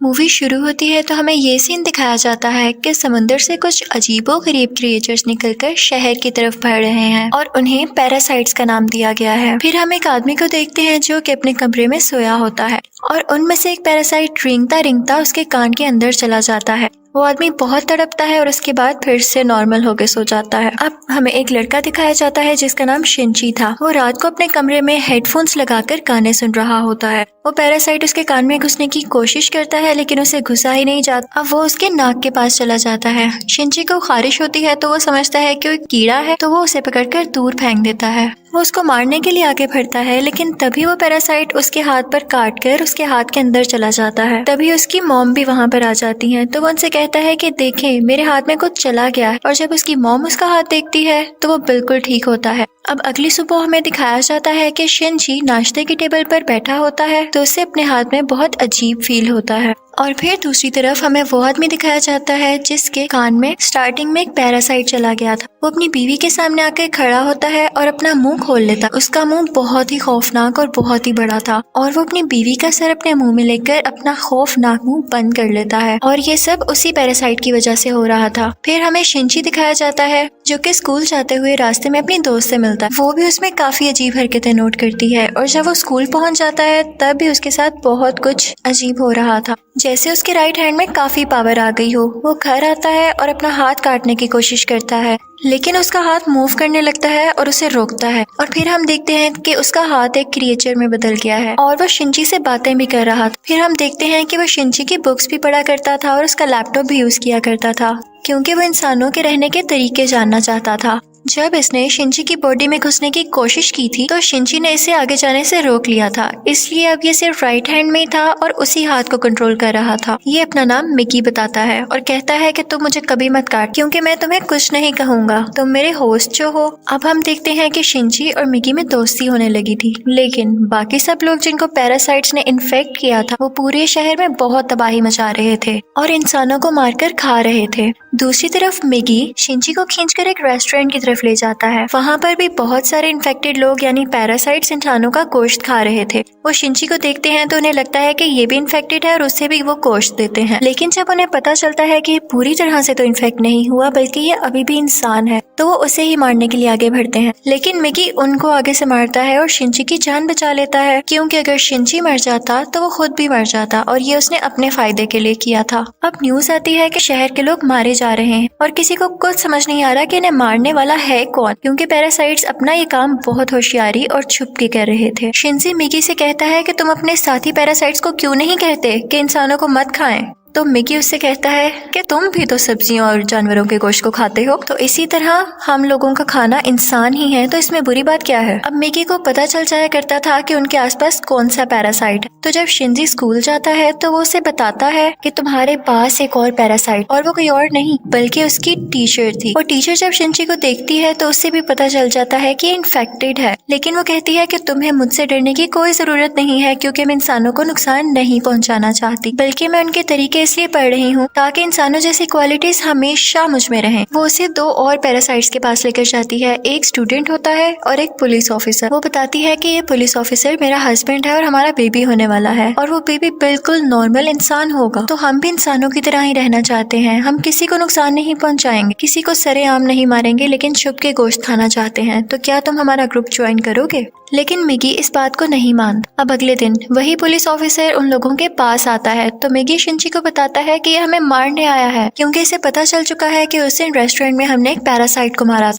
Movie शुरू होती है तो हमें ये सीन दिखाया जाता है कि समुंदर से कुछ अजीबोगरीब क्रिएचर्स निकलकर शहर की तरफ बढ़ रहे हैं और उन्हें पैरासाइट्स का नाम दिया गया है। फिर हम एक आदमी को देखते हैं जो कि अपने कमरे में सोया होता है और उनमें से एक पैरासाइट रेंगता रेंगता उसके कान के अंदर चला जाता है। वो आदमी बहुत तड़पता है और उसके बाद फिर से नॉर्मल होकर सो जाता है। अब हमें एक लड़का दिखाया जाता है जिसका नाम शिनची था। वो रात को अपने कमरे में हेडफोन्स लगाकर गाने सुन रहा होता है। वो पैरासाइट उसके कान में घुसने की कोशिश करता है लेकिन उसे घुसा ही नहीं जाता। अब वो उसके नाक के पास चला जाता है। शिनची को खारिश होती है तो वो समझता है कि वो कीड़ा है तो वो उसे पकड़कर दूर फेंक देता है। वो उसको मारने के लिए आगे बढ़ता है लेकिन तभी वो पैरासाइट उसके हाथ पर काट कर उसके हाथ के अंदर चला जाता है। तभी उसकी मॉम भी वहाँ पर आ जाती है तो वो उनसे कहता है कि देखें मेरे हाथ में कुछ चला गया है। और जब उसकी मॉम उसका हाथ देखती है तो वो बिल्कुल ठीक होता है। अब अगली सुबह हमें दिखाया जाता है कि शिनची नाश्ते की टेबल पर बैठा होता है तो उसे अपने हाथ में बहुत अजीब फील होता है। और फिर दूसरी तरफ हमें वो आदमी दिखाया जाता है जिसके कान में स्टार्टिंग में एक पैरासाइट चला गया था। वो अपनी बीवी के सामने आकर खड़ा होता है और अपना मुंह खोल लेता है। उसका मुंह बहुत ही खौफनाक और बहुत ही बड़ा था और वो अपनी बीवी का सर अपने मुंह में लेकर अपना खौफनाक मुंह बंद कर लेता है और ये सब उसी पैरासाइट की वजह से हो रहा था। फिर हमें शिनची दिखाया जाता है जो कि स्कूल जाते हुए रास्ते में अपनी दोस्त से मिलता है। वो भी उसमें काफी अजीब हरकतें नोट करती है और जब वो स्कूल पहुंच जाता है तब भी उसके साथ बहुत कुछ अजीब हो रहा था, जैसे उसके राइट हैंड में काफी पावर आ गई हो। वो घर आता है और अपना हाथ काटने की कोशिश करता है लेकिन उसका हाथ मूव करने लगता है और उसे रोकता है। और फिर हम देखते हैं कि उसका हाथ एक क्रिएचर में बदल गया है और वो शिनची से बातें भी कर रहा था। फिर हम देखते हैं कि वो शिनची की बुक्स भी पढ़ा करता था और उसका लैपटॉप भी यूज किया करता था क्योंकि वो इंसानों के रहने के तरीके जानना चाहता था। जब इसने शिनची की बॉडी में घुसने की कोशिश की थी तो शिनची ने इसे आगे जाने से रोक लिया था, इसलिए अब ये सिर्फ राइट हैंड में ही था और उसी हाथ को कंट्रोल कर रहा था। ये अपना नाम मिकी बताता है और कहता है कि तुम मुझे कभी मत काट क्योंकि मैं तुम्हें कुछ नहीं कहूंगा, तुम मेरे होस्ट जो हो। अब हम देखते हैं कि शिनची और मिकी में दोस्ती होने लगी थी लेकिन बाकी सब लोग जिनको पैरासाइट्स ने इन्फेक्ट किया था वो पूरे शहर में बहुत तबाही मचा रहे थे और इंसानों को मारकर खा रहे थे। दूसरी तरफ मिकी शिनची को खींचकर एक रेस्टोरेंट की तरफ ले जाता है। वहाँ पर भी बहुत सारे इन्फेक्टेड लोग यानी पैरासाइट्स इंसानों का गोश्त खा रहे थे। वो शिनची को देखते हैं तो उन्हें लगता है कि ये भी इन्फेक्टेड है और उससे भी वो गोश्त देते हैं। लेकिन जब उन्हें पता चलता है कि पूरी तरह से तो इन्फेक्ट नहीं हुआ बल्कि ये अभी भी इंसान है तो वो उसे ही मारने के लिए आगे बढ़ते हैं। लेकिन मिकी उनको आगे से मारता है और शिनची की जान बचा लेता है क्योंकि अगर शिनची मर जाता तो वो खुद भी मर जाता और ये उसने अपने फायदे के लिए किया था। अब न्यूज आती है कि शहर के लोग मारे जा रहे हैं और किसी को कुछ समझ नहीं आ रहा कि इन्हें मारने वाला है कौन, क्योंकि पैरासाइट्स अपना ये काम बहुत होशियारी और छुप के कर रहे थे। शिनची मिकी से कहता है कि तुम अपने साथी पैरासाइट्स को क्यों नहीं कहते कि इंसानों को मत खाएं। तो मिकी उससे कहता है कि तुम भी तो सब्जियों और जानवरों के गोश्त को खाते हो, तो इसी तरह हम लोगों का खाना इंसान ही है, तो इसमें बुरी बात क्या है। अब मिकी को पता चल जाया करता था कि उनके आसपास कौन सा पैरासाइट है। तो जब शिनची स्कूल जाता है तो वो उसे बताता है कि तुम्हारे पास एक और पैरासाइट, और वो कोई और नहीं बल्कि उसकी टीचर थी। वो टीचर जब शिनची को देखती है तो उससे भी पता चल जाता है कि इन्फेक्टेड है, लेकिन वो कहती है कि तुम्हें मुझसे डरने की कोई जरूरत नहीं है क्योंकि मैं इंसानों को नुकसान नहीं पहुंचाना चाहती, बल्कि मैं उनके तरीके इसलिए पढ़ रही हूँ ताकि इंसानों जैसी क्वालिटीज हमेशा मुझ में रहें। वो उसे दो और पैरासाइट्स के पास लेकर जाती है, एक स्टूडेंट होता है और एक पुलिस ऑफिसर। वो बताती है कि ये पुलिस ऑफिसर मेरा हस्बैंड है और हमारा बेबी होने वाला है और वो बेबी बिल्कुल नॉर्मल इंसान होगा, तो हम भी इंसानों की तरह ही रहना चाहते हैं। हम किसी को नुकसान नहीं पहुंचाएंगे, किसी को सरेआम नहीं मारेंगे, लेकिन छुप के गोश्त खाना चाहते हैं। तो क्या तुम हमारा ग्रुप ज्वाइन करोगे? लेकिन मिकी इस बात को नहीं मानता। अब अगले दिन वही पुलिस ऑफिसर उन लोगों के पास आता है तो मिकी शिनची को बताता है कि ये हमें मारने आया है क्योंकि इसे पता चल चुका है कि उस दिन रेस्टोरेंट में हमने एक पैरासाइट को मारा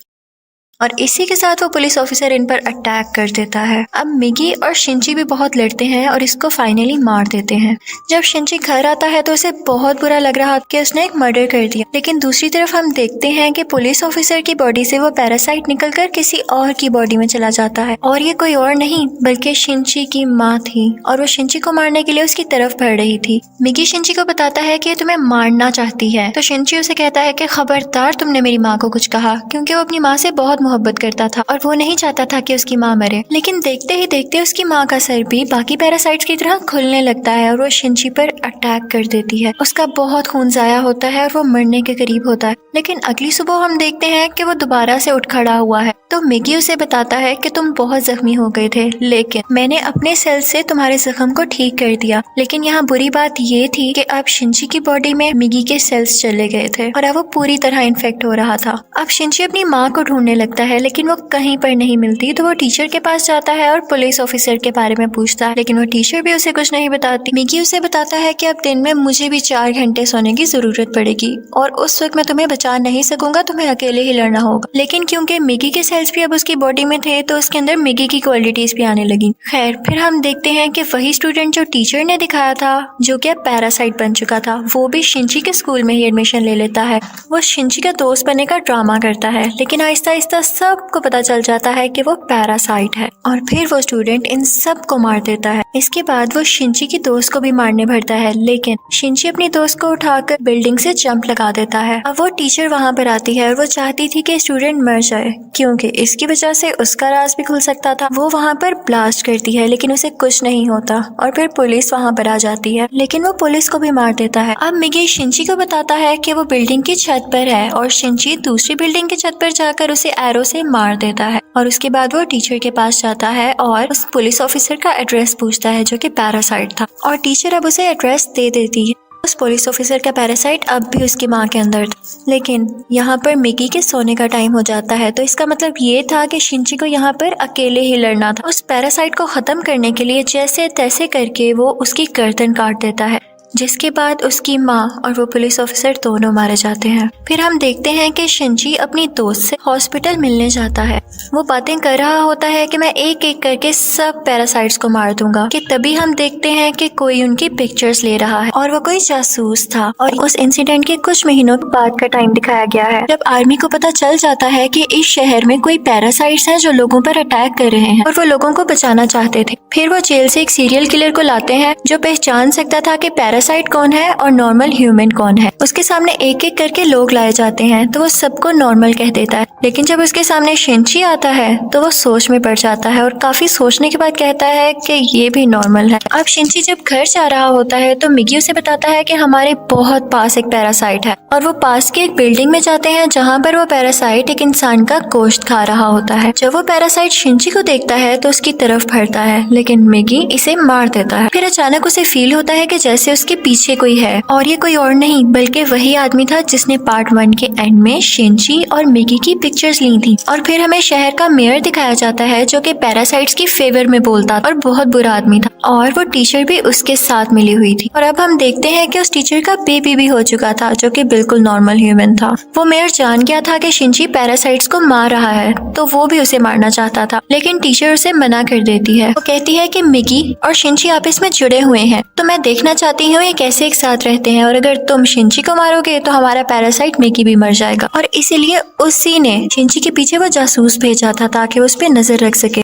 और इसी के साथ वो पुलिस ऑफिसर इन पर अटैक कर देता है। अब मिकी और शिनची भी बहुत लड़ते हैं और इसको फाइनली मार देते हैं। जब शिनची घर आता है तो उसे बहुत बुरा लग रहा कि उसने एक मर्डर कर दिया, लेकिन दूसरी तरफ हम देखते हैं कि पुलिस ऑफिसर की बॉडी से वो पैरासाइट निकलकर किसी और की बॉडी में चला जाता है और ये कोई और नहीं बल्कि शिनची की माँ थी और वो शिनची को मारने के लिए उसकी तरफ बढ़ रही थी। मिकी शिनची को बताता है कि तुम्हें मारना चाहती है, तो शिनची उसे कहता है कि खबरदार तुमने मेरी माँ को कुछ कहा, क्योंकि वो अपनी माँ से बहुत मोहब्बत करता था और वो नहीं चाहता था कि उसकी माँ मरे। लेकिन देखते ही देखते उसकी माँ का सर भी बाकी पैरासाइट्स की तरह खुलने लगता है और वो शिनची पर अटैक कर देती है। उसका बहुत खून जाया होता है और वो मरने के करीब होता है। लेकिन अगली सुबह हम देखते हैं कि वो दोबारा से उठ खड़ा हुआ है। तो मिगी उसे बताता है कि तुम बहुत जख्मी हो गए थे, लेकिन मैंने अपने सेल से तुम्हारे जख्म को ठीक कर दिया। लेकिन यहाँ बुरी बात ये थी कि अब शिनची की बॉडी में मिगी के सेल्स चले गए थे और अब वो पूरी तरह इन्फेक्ट हो रहा था। अब शिनची अपनी माँ को ढूंढने लगता है, लेकिन वो कहीं पर नहीं मिलती। तो वो टीचर के पास जाता है और पुलिस ऑफिसर के बारे में पूछता है, लेकिन वो टीचर भी उसे कुछ नहीं बताती। मिगी उसे बताता है कि अब दिन में मुझे भी 4 घंटे सोने की जरूरत पड़ेगी और उस वक्त मैं तुम्हें बचा नहीं सकूंगा, तुम्हें अकेले ही लड़ना होगा। लेकिन क्योंकि मिगी के सेल्स भी अब उसकी बॉडी में थे तो उसके अंदर मिगी की क्वालिटीज भी आने लगी। खैर, फिर हम देखते हैं कि वही स्टूडेंट जो टीचर ने दिखाया था, जो कि अब पैरासाइट बन चुका था, वो भी शिनची के स्कूल में ही एडमिशन ले लेता है। वो शिनची का दोस्त बनने का ड्रामा करता है, लेकिन आहिस्ता आहिस्ता सबको पता चल जाता है कि वो पैरासाइट है और फिर वो स्टूडेंट इन सब को मार देता है। इसके बाद वो शिनची की दोस्त को भी मारने भरता है, लेकिन शिनची अपनी दोस्त को उठाकर बिल्डिंग से जंप लगा देता है। अब वो टीचर वहाँ पर आती है और वो चाहती थी कि स्टूडेंट मर जाए, क्योंकि इसकी वजह से उसका राज भी खुल सकता था। वो वहाँ पर ब्लास्ट करती है, लेकिन उसे कुछ नहीं होता और फिर पुलिस वहाँ पर आ जाती है, लेकिन वो पुलिस को भी मार देता है। अब मिगी शिनची को बताता है कि वो बिल्डिंग की छत पर है और शिनची दूसरी बिल्डिंग की छत पर जाकर उसे एरो से मार देता है। और उसके बाद वो टीचर के पास जाता है और उस पुलिस ऑफिसर का एड्रेस पूछता है, जो कि पैरासाइट था, और टीचर अब उसे एड्रेस दे देती है। उस पुलिस ऑफिसर का पैरासाइट अब भी उसकी माँ के अंदर था। लेकिन यहाँ पर मिगी के सोने का टाइम हो जाता है, तो इसका मतलब ये था कि शिनची को यहाँ पर अकेले ही लड़ना था। उस पैरासाइट को खत्म करने के लिए जैसे तैसे करके वो उसकी गर्दन काट देता है, जिसके बाद उसकी माँ और वो पुलिस ऑफिसर दोनों मारे जाते हैं। फिर हम देखते हैं कि शिनची अपनी दोस्त से हॉस्पिटल मिलने जाता है। वो बातें कर रहा होता है कि मैं एक एक करके सब पैरासाइट्स को मार दूंगा, कि तभी हम देखते हैं कि कोई उनकी पिक्चर्स ले रहा है और वो कोई जासूस था। और उस इंसिडेंट के कुछ महीनों बाद का टाइम दिखाया गया है, जब आर्मी को पता चल जाता है कि इस शहर में कोई पैरासाइट्स हैं जो लोगों पर अटैक कर रहे हैं और वो लोगों को बचाना चाहते थे। फिर वो जेल से एक सीरियल किलर को लाते हैं जो पहचान सकता था कि पैरासाइट कौन है और नॉर्मल ह्यूमन कौन है। उसके सामने एक एक करके लोग लाए जाते हैं तो वो सबको नॉर्मल कह देता है, लेकिन जब उसके सामने शिनची आता है तो वो सोच में पड़ जाता है और काफी सोचने के बाद कहता है कि ये भी नॉर्मल है। अब शिनची जब घर जा रहा होता है तो मिगी उसे बताता है कि हमारे बहुत पास एक पैरासाइट है, और वो पास के एक बिल्डिंग में जाते हैं जहाँ पर वो पैरासाइट एक इंसान का गोश्त खा रहा होता है। जब वो पैरासाइट शिनची को देखता है तो उसकी तरफ बढ़ता है, लेकिन मिगी इसे मार देता है। फिर अचानक उसे फील होता है कि जैसे उसके पीछे कोई है, और ये कोई और नहीं बल्कि वही आदमी था जिसने पार्ट 1 के एंड में शिनची और मिगी की पिक्चर्स ली थी। और फिर हमें शहर का मेयर दिखाया जाता है जो कि पैरासाइट्स की फेवर में बोलता और बहुत बुरा आदमी था, और वो टीचर भी उसके साथ मिली हुई थी। और अब हम देखते हैं कि उस टीचर का बेबी भी हो चुका था जो कि बिल्कुल नॉर्मल ह्यूमन था। वो मेयर जान गया था कि शिनची पैरासाइट्स को मार रहा है, तो वो भी उसे मारना चाहता था, लेकिन टीचर उसे मना कर देती है। वो कहती है कि मिगी और शिनची आपस में जुड़े हुए हैं, तो मैं देखना चाहती हूँ ये कैसे एक साथ रहते हैं, और अगर तुम शिनची को मारोगे तो हमारा पैरासाइट मिगी भी मर जाएगा। और इसीलिए उसी ने शिनची के पीछे वो जासूस भेजा था ताकि वो उस पर नजर रख सके।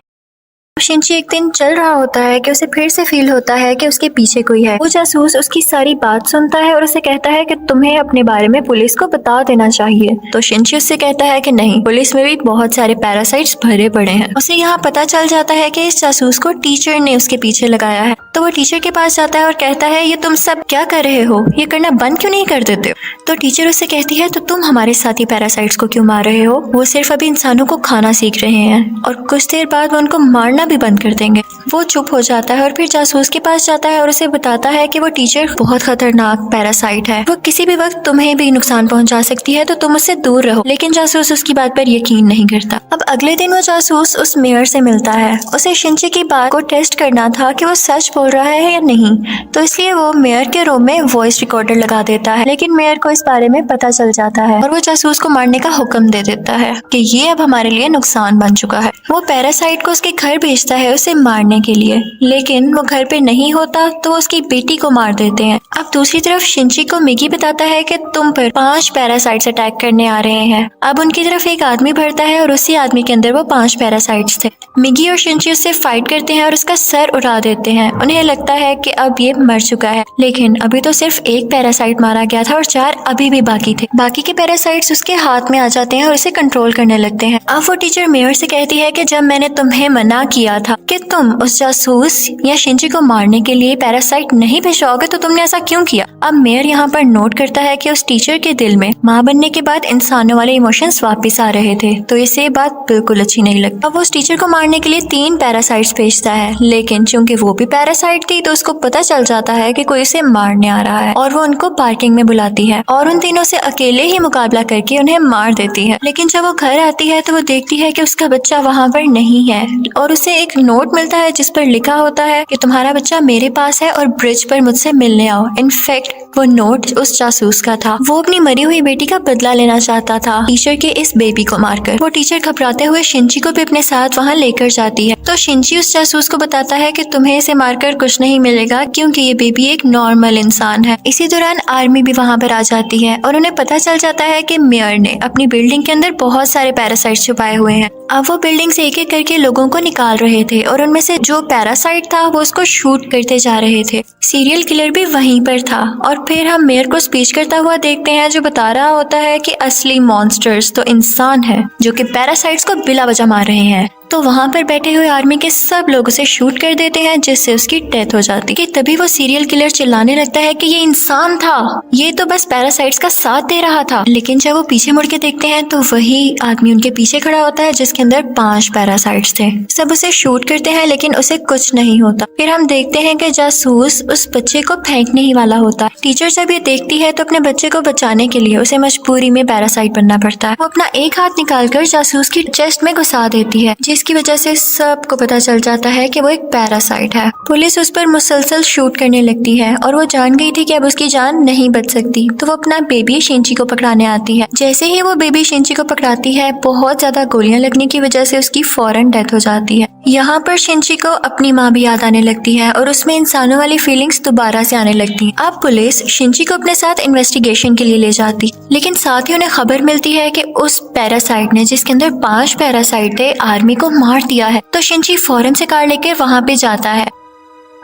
शिनची एक दिन चल रहा होता है कि उसे फिर से फील होता है कि उसके पीछे कोई है। वो जासूस उसकी सारी बात सुनता है और उसे कहता है कि तुम्हें अपने बारे में पुलिस को बता देना चाहिए। तो शिनची उससे कहता है कि नहीं, पुलिस में भी बहुत सारे पैरासाइट्स भरे पड़े हैं। उसे यहाँ पता चल जाता है कि इस जासूस को टीचर ने उसके पीछे लगाया है। तो वो टीचर के पास जाता है और कहता है ये तुम सब क्या कर रहे हो, ये करना बंद क्यों नहीं कर देते हो। तो टीचर उससे कहती है तो तुम हमारे साथी पैरासाइट्स को क्यों मार रहे हो, वो सिर्फ अभी इंसानों को खाना सीख रहे हैं और कुछ देर बाद वो उनको मारना भी बंद कर देंगे। वो चुप हो जाता है और फिर जासूस के पास जाता है और उसे बताता है कि वो टीचर बहुत खतरनाक पैरासाइट है, वो किसी भी वक्त तुम्हें भी नुकसान पहुंचा सकती है, तो तुम उससे दूर रहो। लेकिन जासूस उसकी बात पर यकीन नहीं करता। अब अगले दिन वो जासूस उस मेयर से मिलता है। उसे शिनची की बात को टेस्ट करना था कि वो सच बोल रहा है या नहीं, तो इसलिए वो मेयर के रूम में वॉइस रिकॉर्डर लगा देता है। लेकिन मेयर को इस बारे में पता चल जाता है और वो जासूस को मारने का हुक्म दे देता है कि ये अब हमारे लिए नुकसान बन चुका है। वो पैरासाइट को उसके घर भेज भेजता है उसे मारने के लिए, लेकिन वो घर पे नहीं होता तो वो उसकी बेटी को मार देते हैं। अब दूसरी तरफ शिंची को मिगी बताता है कि तुम पर 5 पैरासाइट्स अटैक करने आ रहे हैं। अब उनकी तरफ एक आदमी बढ़ता है और उसी आदमी के अंदर वो 5 पैरासाइट्स थे। मिगी और शिंची उससे फाइट करते हैं और उसका सर उड़ा देते हैं। उन्हें लगता है कि अब ये मर चुका है, लेकिन अभी तो सिर्फ एक पैरासाइट मारा गया था और 4 अभी भी बाकी थे। बाकी के पैरासाइट्स उसके हाथ में आ जाते हैं और उसे कंट्रोल करने लगते हैं। अब वो टीचर मेयर से कहती है कि जब मैंने तुम्हें मना किया था कि तुम उस जासूस या शिंची को मारने के लिए पैरासाइट नहीं भिजवाओगे तो तुमने ऐसा क्यों किया। अब मेयर यहाँ पर नोट करता है कि उस टीचर के दिल में माँ बनने के बाद इंसानों वाले इमोशंस वापस आ रहे थे, तो इसे बात बिल्कुल अच्छी नहीं लगती। अब वो उस टीचर को मारने के लिए 3 पैरासाइट्स भेजता है, लेकिन चूंकि वो भी पैरासाइट थी तो उसको पता चल जाता है कि कोई उसे मारने आ रहा है और वो उनको पार्किंग में बुलाती है और उन तीनों से अकेले ही मुकाबला करके उन्हें मार देती है। लेकिन जब वो घर आती है तो वो देखती है कि उसका बच्चा वहाँ पर नहीं है और उसे एक नोट मिलता है जिस पर लिखा होता है कि तुम्हारा बच्चा मेरे पास है और ब्रिज पर मुझसे मिलने आओ। इनफैक्ट वो नोट उस जासूस का था। वो अपनी मरी हुई बेटी का बदला लेना चाहता था टीचर के इस बेबी को मारकर। वो टीचर घबराते हुए शिंची को भी अपने साथ वहाँ लेकर जाती है, तो शिंची उस जासूस को बताता है कि तुम्हें इसे मारकर कुछ नहीं मिलेगा क्योंकि ये बेबी एक नॉर्मल इंसान है। इसी दौरान आर्मी भी वहाँ पर आ जाती है और उन्हें पता चल जाता है कि मेयर ने अपनी बिल्डिंग के अंदर बहुत सारे पैरासाइट छुपाए हुए हैं। अब वो बिल्डिंग से एक एक करके लोगों को निकाल रहे थे और उनमें से जो पैरासाइट था वो उसको शूट करते जा रहे थे। सीरियल किलर भी वहीं पर था और फिर हम मेयर को स्पीच करता हुआ देखते हैं जो बता रहा होता है कि असली मॉन्स्टर्स तो इंसान है जो कि पैरासाइट्स को बिला वजह मार रहे हैं। तो वहाँ पर बैठे हुए आर्मी के सब लोग उसे शूट कर देते हैं जिससे उसकी डेथ हो जाती है। तभी वो सीरियल किलर चिल्लाने लगता है कि ये इंसान था, ये तो बस पैरासाइट्स का साथ दे रहा था। लेकिन जब वो पीछे मुड़ के देखते हैं तो वही आदमी उनके पीछे खड़ा होता है जिसके अंदर 5 पैरासाइट्स थे। सब उसे शूट करते हैं लेकिन उसे कुछ नहीं होता। फिर हम देखते हैं कि जासूस उस बच्चे को फेंकने ही वाला होता है। टीचर जब ये देखती है तो अपने बच्चे को बचाने के लिए उसे मजबूरी में पैरासाइट बनना पड़ता है। वो अपना एक हाथ निकालकर जासूस की चेस्ट में घुसा देती है जिसकी वजह से सबको पता चल जाता है कि वो एक पैरासाइट है। पुलिस उस पर मुसलसल शूट करने लगती है और वो जान गई थी कि अब उसकी जान नहीं बच सकती, तो वो अपना बेबी शिंची को पकड़ाने आती है। जैसे ही वो बेबी शिंची को पकड़ाती है बहुत ज्यादा गोलियां लगने की वजह से उसकी फौरन डेथ हो जाती है। यहाँ पर शिंची को अपनी माँ भी याद आने लगती है और उसमें इंसानों वाली फीलिंग्स दोबारा से आने लगती है। अब पुलिस शिंची को अपने साथ इन्वेस्टिगेशन के लिए ले जाती, लेकिन साथ ही उन्हें खबर मिलती है कि उस पैरासाइट ने जिसके अंदर 5 पैरासाइट थे आर्मी को मार दिया है। तो शिंची फौरन से कार लेकर वहाँ पे जाता है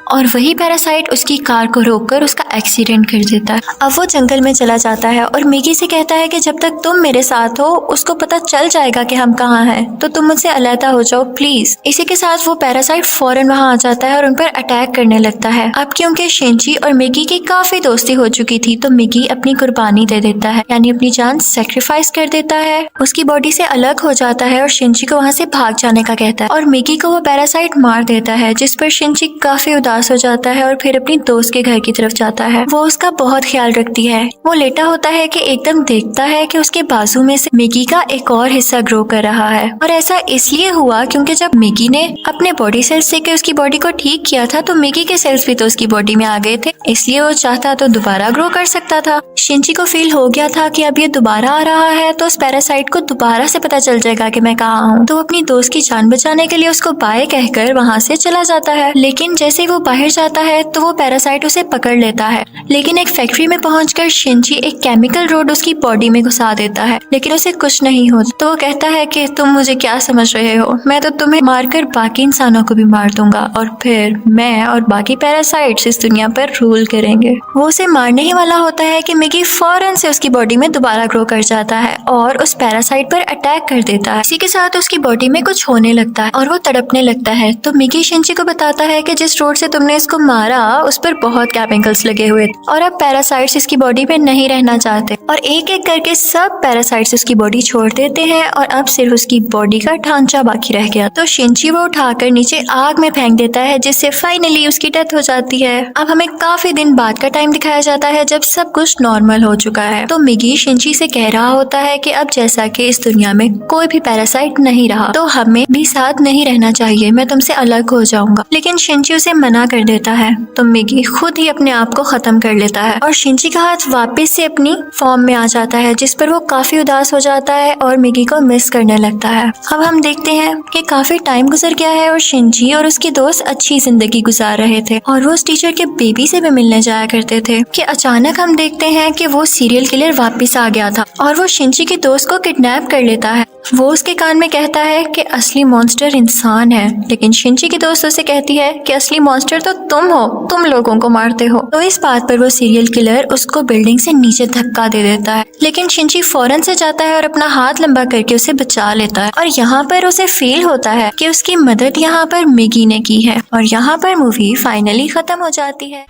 और वही पैरासाइट उसकी कार को रोककर उसका एक्सीडेंट कर देता है। अब वो जंगल में चला जाता है और मिगी से कहता है कि जब तक तुम मेरे साथ हो उसको पता चल जाएगा कि हम कहाँ हैं, तो तुम मुझसे अलहदा हो जाओ प्लीज। इसी के साथ वो पैरासाइट फौरन वहाँ आ जाता है और उन पर अटैक करने लगता है। अब क्योंकि शिंची और मिगी की काफी दोस्ती हो चुकी थी तो मिगी अपनी कुर्बानी दे देता है, यानी अपनी जान सेक्रीफाइस कर देता है, उसकी बॉडी से अलग हो जाता है और शिंची को वहाँ से भाग जाने का कहता है और मिगी को वो पैरासाइट मार देता है, जिस पर शिंची काफी उदास हो जाता है और फिर अपनी दोस्त के घर की तरफ जाता है। वो उसका बहुत ख्याल रखती है। वो लेटा होता है कि एकदम देखता है कि उसके बाजू में से मिगी का एक और हिस्सा ग्रो कर रहा है और ऐसा इसलिए हुआ क्योंकि जब मिगी ने अपने बॉडी सेल्स से के उसकी बॉडी को ठीक किया था तो मिगी के सेल्स भी तो उसकी बॉडी में आ गए थे, इसलिए वो चाहता तो दोबारा ग्रो कर सकता था। शिंची को फील हो गया था कि अब ये दोबारा आ रहा है तो उस पैरासाइट को दोबारा से पता चल जाएगा कि मैं कहाँ हूँ, तो अपनी दोस्त की जान बचाने के लिए उसको बाय कहकर वहाँ से चला जाता है। लेकिन जैसे ही वो बाहर जाता है तो वो पैरासाइट उसे पकड़ लेता है, लेकिन एक फैक्ट्री में पहुंचकर शिंची एक केमिकल रोड उसकी बॉडी में घुसा देता है, लेकिन उसे कुछ नहीं होता। तो वो कहता है कि तुम मुझे क्या समझ रहे हो, मैं तो तुम्हें मारकर बाकी इंसानों को भी मार दूंगा और फिर मैं और बाकी पैरासाइट्स इस दुनिया पर रूल करेंगे। वो उसे मारने ही वाला होता है कि मिगी फौरन से उसकी बॉडी में दोबारा ग्रो कर जाता है और उस पैरासाइट पर अटैक कर देता है। इसी के साथ उसकी बॉडी में कुछ होने लगता है और वो तड़पने लगता है। तो मिगी शिंची को बताता है कि जिस रोड से तुमने इसको मारा उस पर बहुत केमिकल्स लगे हुए थे और अब पैरासाइट्स इसकी बॉडी में नहीं रहना चाहते और एक एक करके सब पैरासाइट्स उसकी बॉडी छोड़ देते हैं और अब सिर्फ उसकी बॉडी का ढांचा बाकी रह गया। तो शिंची वो उठाकर नीचे आग में फेंक देता है जिससे फाइनली उसकी डेथ हो जाती है। अब हमें काफी दिन बाद का टाइम दिखाया जाता है जब सब कुछ नॉर्मल हो चुका है। तो मिगी शिंची से कह रहा होता है कि अब जैसा कि इस दुनिया में कोई भी पैरासाइट नहीं रहा तो हमें भी साथ नहीं रहना चाहिए, मैं तुमसे अलग हो जाऊंगा। लेकिन शिंची उसे मना कर देता है तो मिगी खुद ही अपने आप को खत्म कर लेता है और शिंजी का हाथ वापस से अपनी फॉर्म में आ जाता है, जिस पर वो काफी उदास हो जाता है और मिगी को मिस करने लगता है। अब हम देखते हैं कि काफी टाइम गुजर गया है और शिंजी और उसकी दोस्त अच्छी जिंदगी गुजार रहे थे और वो उस टीचर के बेबी से भी मिलने जाया करते थे कि अचानक हम देखते हैं कि वो सीरियल किलर वापस आ गया था और वो शिंजी की दोस्त को किडनैप कर लेता है। वो उसके कान में कहता है कि असली मॉन्स्टर इंसान है, लेकिन शिंजी की दोस्त उसे कहती है कि असली मॉन्स्टर तो तुम हो, तुम लोगों को मारते हो। तो इस बात पर वो सीरियल किलर उसको बिल्डिंग से नीचे धक्का दे देता है, लेकिन शिंजी फौरन से जाता है और अपना हाथ लंबा करके उसे बचा लेता है और यहाँ पर उसे फील होता है कि उसकी मदद यहाँ पर मिगी ने की है और यहाँ पर मूवी फाइनली खत्म हो जाती है।